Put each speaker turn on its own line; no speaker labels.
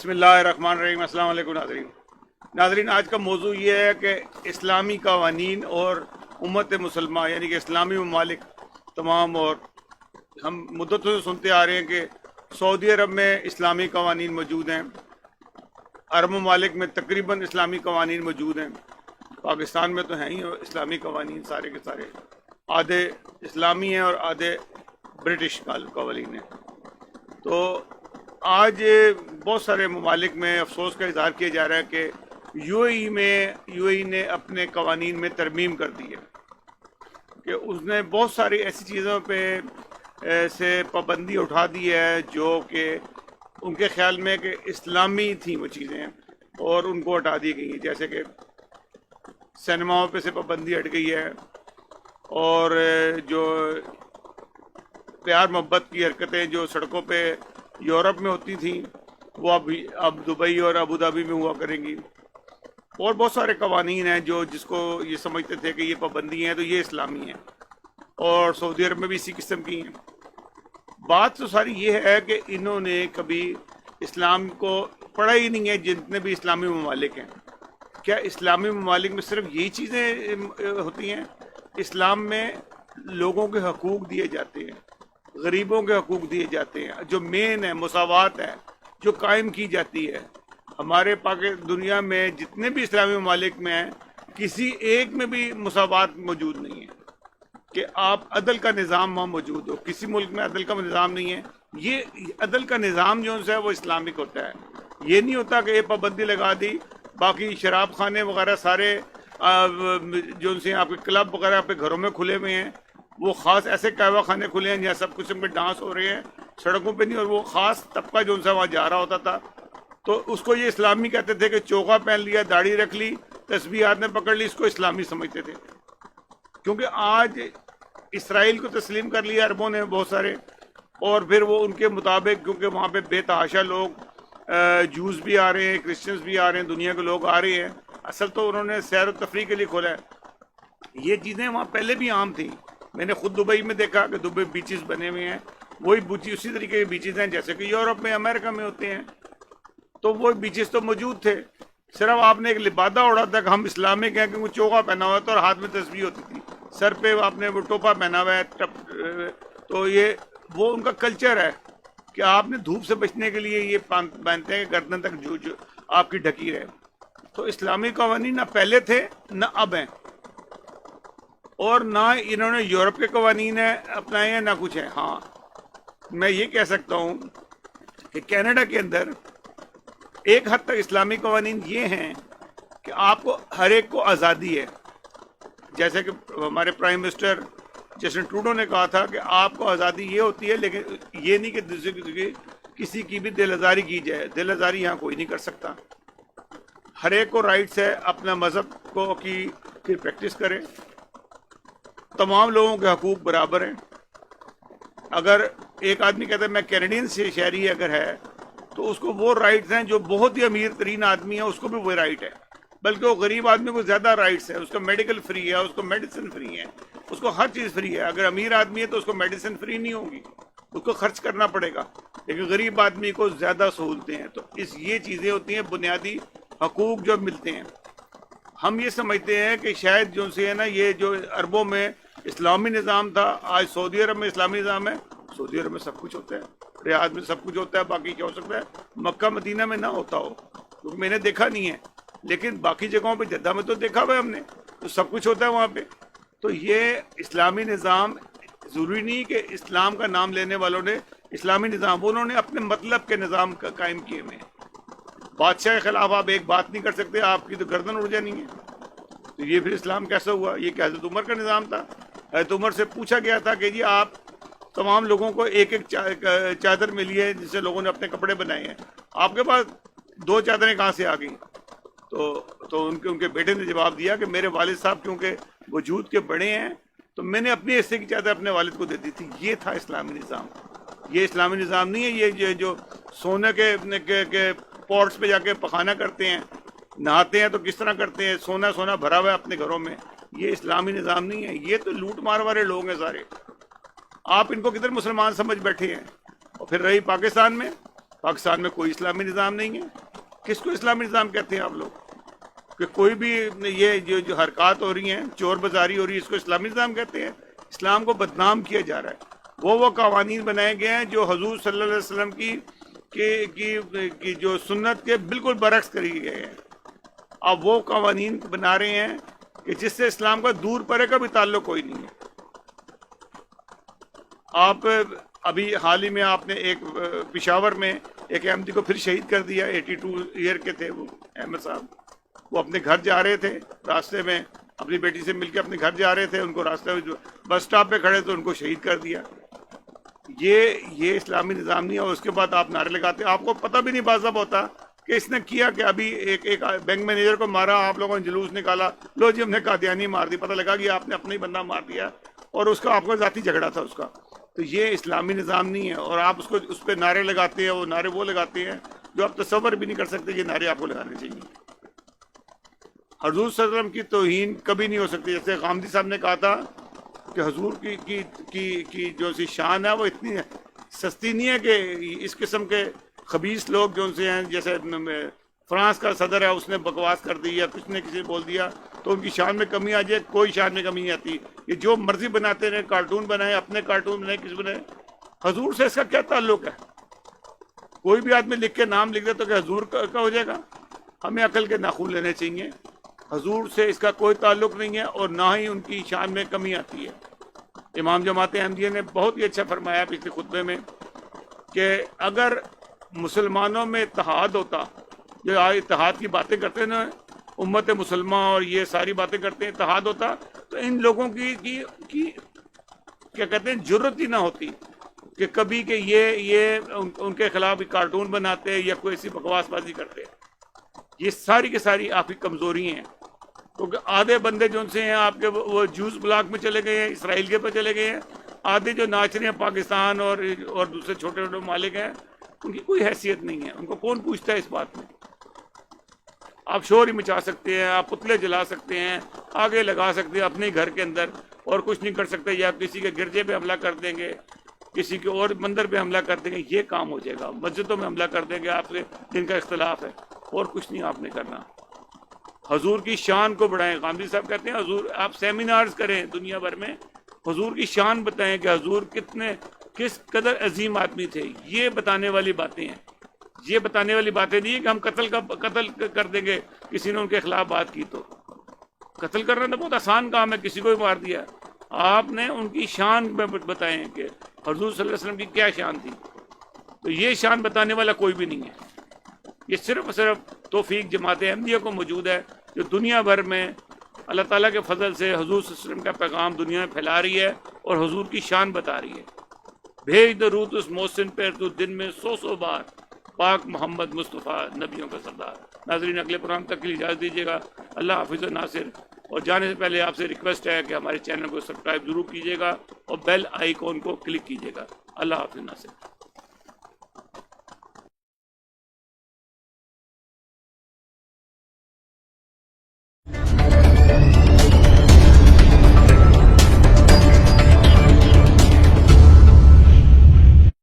بسم اللہ الرحمن الرحیم۔ السلام علیکم ناظرین، آج کا موضوع یہ ہے کہ اسلامی قوانین اور امت مسلمہ یعنی کہ اسلامی ممالک تمام، اور ہم مدتوں سے سنتے آ رہے ہیں کہ سعودی عرب میں اسلامی قوانین موجود ہیں، عرب ممالک میں تقریباً اسلامی قوانین موجود ہیں، پاکستان میں تو ہیں ہی اسلامی قوانین سارے کے سارے، آدھے اسلامی ہیں اور آدھے برٹش قوانین ہیں۔ تو آج بہت سارے ممالک میں افسوس کا اظہار کیا جا رہا ہے کہ یو اے ای نے اپنے قوانین میں ترمیم کر دی ہے، کہ اس نے بہت ساری ایسی چیزوں پہ سے پابندی اٹھا دی ہے جو کہ ان کے خیال میں کہ اسلامی تھیں وہ چیزیں، اور ان کو ہٹا دی گئی ہیں، جیسے کہ سینماؤں پہ سے پابندی ہٹ گئی ہے، اور جو پیار محبت کی حرکتیں جو سڑکوں پہ یورپ میں ہوتی تھیں وہ اب دبئی اور ابوظہبی میں ہوا کریں گی، اور بہت سارے قوانین ہیں جو جس کو یہ سمجھتے تھے کہ یہ پابندی ہیں تو یہ اسلامی ہیں، اور سعودی عرب میں بھی اسی قسم کی ہیں۔ بات تو ساری یہ ہے کہ انہوں نے کبھی اسلام کو پڑھا ہی نہیں ہے، جتنے بھی اسلامی ممالک ہیں۔ کیا اسلامی ممالک میں صرف یہی چیزیں ہوتی ہیں؟ اسلام میں لوگوں کے حقوق دیے جاتے ہیں، غریبوں کے حقوق دیے جاتے ہیں، جو مین ہے مساوات ہے جو قائم کی جاتی ہے۔ ہمارے دنیا میں جتنے بھی اسلامی ممالک میں ہیں کسی ایک میں بھی مساوات موجود نہیں ہے کہ آپ عدل کا نظام وہاں موجود ہو۔ کسی ملک میں عدل کا نظام نہیں ہے۔ یہ عدل کا نظام جو ہے وہ اسلامک ہوتا ہے۔ یہ نہیں ہوتا کہ یہ پابندی لگا دی، باقی شراب خانے وغیرہ سارے جو سے آپ کے کلب وغیرہ آپ کے گھروں میں کھلے ہوئے ہیں، وہ خاص ایسے قہوہ خانے کھلے ہیں جہاں سب قسم کے ڈانس ہو رہے ہیں سڑکوں پہ نہیں، اور وہ خاص طبقہ جو ان سے وہاں جا رہا ہوتا تھا تو اس کو یہ اسلامی کہتے تھے، کہ چوکا پہن لیا، داڑھی رکھ لی، تسبیح ہاتھ میں پکڑ لی، اس کو اسلامی سمجھتے تھے۔ کیونکہ آج اسرائیل کو تسلیم کر لیا عربوں نے بہت سارے، اور پھر وہ ان کے مطابق، کیونکہ وہاں پہ بے تحاشا لوگ جوز بھی آ رہے ہیں، کرسچنز بھی آ رہے ہیں، دنیا کے لوگ آ رہے ہیں۔ اصل تو انہوں نے سیر و تفریح کے لیے کھولا ہے۔ یہ چیزیں وہاں پہلے بھی عام تھیں۔ میں نے خود دبئی میں دیکھا کہ دبئی بیچز بنے ہوئے ہیں، وہی اسی طریقے کے بیچز ہیں جیسے کہ یورپ میں امریکہ میں ہوتے ہیں۔ تو وہ بیچز تو موجود تھے، صرف آپ نے ایک لبادہ اڑا تھا کہ ہم اسلامک ہیں، کہ وہ چوکا پہنا ہوا تھا اور ہاتھ میں تسبیح ہوتی تھی، سر پہ آپ نے وہ ٹوپا پہنا ہوا ہے، تو یہ وہ ان کا کلچر ہے کہ آپ نے دھوپ سے بچنے کے لیے یہ پہنتے ہیں کہ گردن تک جو آپ کی ڈھکی رہے۔ تو اسلامی قوانین نہ پہلے تھے نہ اب ہیں، اور نہ انہوں نے یورپ کے قوانین اپنائے ہیں نہ کچھ ہے۔ ہاں میں یہ کہہ سکتا ہوں کہ کینیڈا کے اندر ایک حد تک اسلامی قوانین یہ ہیں کہ آپ کو ہر ایک کو آزادی ہے، جیسے کہ ہمارے پرائم منسٹر جسٹن ٹروڈو نے کہا تھا کہ آپ کو آزادی یہ ہوتی ہے، لیکن یہ نہیں کہ کسی کی بھی دل آزاری کی جائے۔ دل آزاری یہاں کوئی نہیں کر سکتا۔ ہر ایک کو رائٹس ہے اپنا مذہب کو کی پریکٹس کرے، تمام لوگوں کے حقوق برابر ہیں۔ اگر ایک آدمی کہتا ہے میں کینیڈین سے شہری اگر ہے تو اس کو وہ رائٹس ہیں جو بہت ہی امیر ترین آدمی ہے اس کو بھی وہ رائٹ ہے، بلکہ وہ غریب آدمی کو زیادہ رائٹس ہیں۔ اس کو میڈیکل فری ہے، اس کو میڈیسن فری ہے، اس کو ہر چیز فری ہے۔ اگر امیر آدمی ہے تو اس کو میڈیسن فری نہیں ہوگی، اس کو خرچ کرنا پڑے گا، لیکن غریب آدمی کو زیادہ سہولتیں ہیں۔ تو یہ چیزیں ہوتی ہیں بنیادی حقوق جو ملتے ہیں۔ ہم یہ سمجھتے ہیں کہ شاید جو سے ہے نا، یہ جو عربوں میں اسلامی نظام تھا، آج سعودی عرب میں اسلامی نظام ہے۔ سعودی عرب میں سب کچھ ہوتا ہے، ریاض میں سب کچھ ہوتا ہے، باقی کیا ہو سکتا ہے مکہ مدینہ میں نہ ہوتا ہو، کیونکہ میں نے دیکھا نہیں ہے، لیکن باقی جگہوں پہ جدہ میں تو دیکھا ہوا ہے ہم نے، تو سب کچھ ہوتا ہے وہاں پہ۔ تو یہ اسلامی نظام ضروری نہیں کہ اسلام کا نام لینے والوں نے اسلامی نظام، انہوں نے اپنے مطلب کے نظام قائم کیے ہوئے ہیں۔ بادشاہ کے خلاف آپ ایک بات نہیں کر سکتے، آپ کی تو گردن اڑ جانی ہے۔ تو یہ پھر اسلام کیسا ہوا؟ یہ کہ حضرت عمر کا نظام تھا۔ حضرت عمر سے پوچھا گیا تھا کہ جی آپ تمام لوگوں کو ایک ایک چادر ملی ہے جس سے لوگوں نے اپنے کپڑے بنائے ہیں، آپ کے پاس 2 چادریں کہاں سے آ گئیں؟ تو ان کے بیٹے نے جواب دیا کہ میرے والد صاحب کیونکہ وجود کے بڑے ہیں تو میں نے اپنے حصے کی چادر اپنے والد کو دے دی تھی۔ یہ تھا اسلامی نظام۔ یہ اسلامی نظام نہیں ہے یہ جو سونے کے پورٹس پہ جا کے پخانہ کرتے ہیں، نہاتے ہیں تو کس طرح کرتے ہیں، سونا بھرا ہوا ہے اپنے گھروں میں۔ یہ اسلامی نظام نہیں ہے، یہ تو لوٹ مار والے لوگ ہیں سارے۔ آپ ان کو کدھر مسلمان سمجھ بیٹھے ہیں۔ اور پھر رہی پاکستان میں، پاکستان میں کوئی اسلامی نظام نہیں ہے. کس کو اسلامی نظام کہتے ہیں آپ لوگ؟ کہ کوئی بھی یہ جو حرکات ہو رہی ہیں، چور بازاری ہو رہی ہے، اس کو اسلامی نظام کہتے ہیں؟ اسلام کو بدنام کیا جا رہا ہے. وہ قوانین بنائے گئے ہیں جو حضور صلی اللہ علیہ وسلم کی جو سنت کے بالکل برعکس کری گئے ہیں. اب وہ قوانین بنا رہے ہیں کہ جس سے اسلام کا دور پرے کا بھی تعلق کوئی نہیں ہے. آپ ابھی حال ہی میں آپ نے ایک پشاور میں ایک احمدی کو پھر شہید کر دیا. 82 ایئر کے تھے وہ احمد صاحب. وہ اپنے گھر جا رہے تھے، راستے میں اپنی بیٹی سے مل کے اپنے گھر جا رہے تھے، ان کو راستے میں بس سٹاپ پہ کھڑے تو ان کو شہید کر دیا. یہ اسلامی نظام نہیں ہے. اور اس کے بعد آپ نعرے لگاتے ہیں. آپ کو پتہ بھی نہیں باضابطہ ہوتا کہ اس نے کیا کہ ابھی ایک بینک مینیجر کو مارا، آپ لوگوں نے جلوس نکالا، لو جی ہم نے قادیانی مار دی. پتہ لگا کہ آپ نے اپنا ہی بندہ مار دیا اور اس کا آپ کا ذاتی جھگڑا تھا اس کا. تو یہ اسلامی نظام نہیں ہے. اور آپ اس پہ نعرے لگاتے ہیں. وہ نعرے وہ لگاتے ہیں جو آپ تصور بھی نہیں کر سکتے. یہ نعرے آپ کو لگانے چاہیے. حضور صلی اللہ علیہ وسلم کی توہین کبھی نہیں ہو سکتی. جیسے غامدی صاحب نے کہا تھا کہ حضور کی جو سی شان ہے وہ اتنی سستی نہیں ہے کہ اس قسم کے خبیث لوگ جو ان سے ہیں، جیسے فرانس کا صدر ہے، اس نے بکواس کر دی یا کچھ نے کسی بول دیا تو ان کی شان میں کمی آ جائے. کوئی شان میں کمی نہیں آتی. یہ جو مرضی بناتے رہے، کارٹون بنائے، اپنے کارٹون بنائے، کس بنائے. حضور سے اس کا کیا تعلق ہے؟ کوئی بھی آدمی لکھ کے نام لکھ دے تو کہ حضور کا ہو جائے گا؟ ہمیں عقل کے ناخن لینے چاہیے. حضور سے اس کا کوئی تعلق نہیں ہے اور نہ ہی ان کی شان میں کمی آتی ہے. امام جماعت احمدیہ نے بہت ہی اچھا فرمایا پچھلے خطبے میں کہ اگر مسلمانوں میں اتحاد ہوتا، جو اتحاد کی باتیں کرتے ہیں نا، امت مسلمہ اور یہ ساری باتیں کرتے ہیں، اتحاد ہوتا تو ان لوگوں کی کیا کہتے ہیں جرت ہی نہ ہوتی کہ کبھی کہ یہ ان کے خلاف کارٹون بناتے یا کوئی ایسی بکواس بازی کرتے. یہ ساری کی ساری آپ کی کمزوری ہیں. کیونکہ آدھے بندے جو ان سے ہیں آپ کے وہ جوز بلاک میں چلے گئے ہیں، اسرائیل کے پہ چلے گئے ہیں. آدھے جو ناچ رہے ہیں پاکستان اور دوسرے چھوٹے چھوٹے ممالک ہیں، ان کی کوئی حیثیت نہیں ہے. ان کو کون پوچھتا ہے اس بات میں؟ آپ شور ہی مچا سکتے ہیں، آپ پتلے جلا سکتے ہیں، آگے لگا سکتے ہیں اپنے گھر کے اندر، اور کچھ نہیں کر سکتے. یا کسی کے گرجے پہ حملہ کر دیں گے، کسی کے اور مندر پہ حملہ کر دیں گے، یہ کام ہو جائے گا. مسجدوں میں حملہ کر دیں گے آپ سے جن کا اختلاف ہے، اور کچھ نہیں آپ نے کرنا. حضور کی شان کو بڑھائیں. غامدی صاحب کہتے ہیں حضور آپ سیمینارز کریں دنیا بھر میں، حضور کی شان بتائیں کہ حضور کس قدر عظیم آدمی تھے. یہ بتانے والی باتیں ہیں. یہ بتانے والی باتیں نہیں ہیں کہ ہم قتل کر دیں گے کسی نے ان کے خلاف بات کی. تو قتل کرنا تو بہت آسان کام ہے، کسی کو بھی مار دیا. آپ نے ان کی شان میں بتائیں کہ حضور صلی اللہ علیہ وسلم کی کیا شان تھی. تو یہ شان بتانے والا کوئی بھی نہیں ہے. یہ صرف توفیق جماعت احمدیہ کو موجود ہے جو دنیا بھر میں اللہ تعالیٰ کے فضل سے حضور صلی اللہ علیہ وسلم کا پیغام دنیا میں پھیلا رہی ہے اور حضور کی شان بتا رہی ہے. بھیج درود اس محسن پر تو دن میں 100 بار، پاک محمد مصطفیٰ نبیوں کا سردار. ناظرین اگلے پروگرام تک کے لیے اجازت دیجیے گا. اللہ حافظ و ناصر. اور جانے سے پہلے آپ سے ریکویسٹ ہے کہ ہمارے چینل کو سبسکرائب ضرور کیجیے گا اور بیل آئیکن کو کلک کیجیے گا. اللہ حافظ ناصر.